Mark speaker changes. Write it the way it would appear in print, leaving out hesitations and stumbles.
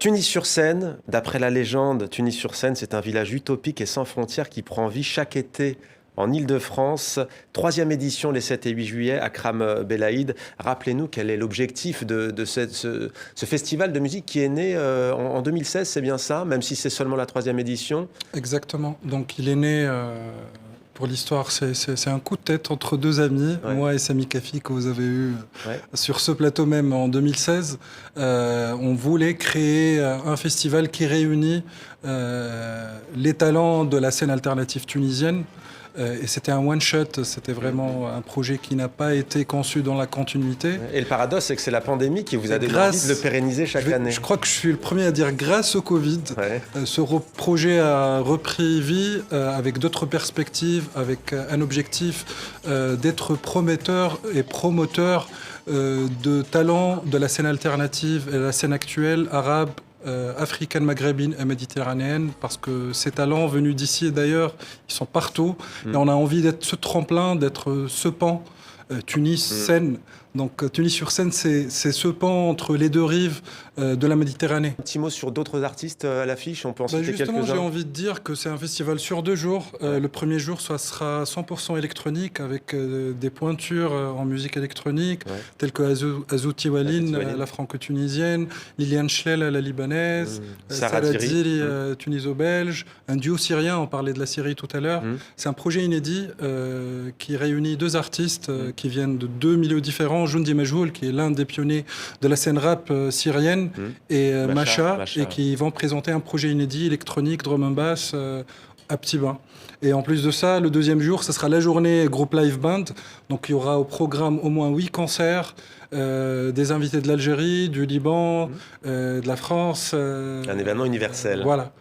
Speaker 1: Tunis-sur-Seine, d'après la légende, Tunis-sur-Seine, c'est un village utopique et sans frontières qui prend vie chaque été en Île-de-France. Troisième édition les 7 et 8 juillet, Akram Belaïd. Rappelez-nous quel est l'objectif de ce festival de musique qui est né en 2016, c'est bien ça, même si c'est seulement la troisième édition.
Speaker 2: Exactement. Donc il est né, pour l'histoire, c'est un coup de tête entre deux amis,
Speaker 1: Ouais.
Speaker 2: moi et Sami Kafi, que vous avez eu
Speaker 1: Ouais.
Speaker 2: sur ce plateau même en 2016. On voulait créer un festival qui réunit les talents de la scène alternative tunisienne. Et c'était un one-shot, c'était vraiment un projet qui n'a pas été conçu dans la continuité.
Speaker 1: Et le paradoxe, c'est que c'est la pandémie qui vous a donné envie de le pérenniser chaque année.
Speaker 2: Je crois que je suis le premier à dire grâce au Covid,
Speaker 1: Ouais.
Speaker 2: ce projet a repris vie avec d'autres perspectives, avec un objectif d'être prometteur et promoteur de talents de la scène alternative et de la scène actuelle arabe, africaine, maghrébine et méditerranéenne, parce que ces talents venus d'ici et d'ailleurs, ils sont partout. Et on a envie d'être ce tremplin, d'être ce pan. Tunis, Seine. Donc Tunis-sur-Seine, c'est ce pan entre les deux rives de la Méditerranée.
Speaker 1: Un petit mot sur d'autres artistes à l'affiche, on peut en citer
Speaker 2: Justement,
Speaker 1: quelques-uns.
Speaker 2: j'ai envie de dire que c'est un festival sur 2 jours. Le premier jour, ça sera 100% électronique, avec des pointures en musique électronique, telles que Azou Tiwalin, la franco-tunisienne, Liliane Schlell, la libanaise, Sarah Diri, tuniso-belge, un duo syrien, on parlait de la Syrie tout à l'heure. C'est un projet inédit qui réunit 2 artistes qui viennent de 2 milieux différents. Joundi Majhoul, qui est l'un des pionniers de la scène rap syrienne, et Macha, et qui vont présenter un projet inédit, électronique, drum and bass, à Petit Bain. Et en plus de ça, le deuxième jour, ce sera la journée groupe live band. Donc il y aura au programme au moins 8 concerts, des invités de l'Algérie, du Liban, de la France.
Speaker 1: Un événement universel.
Speaker 2: Voilà.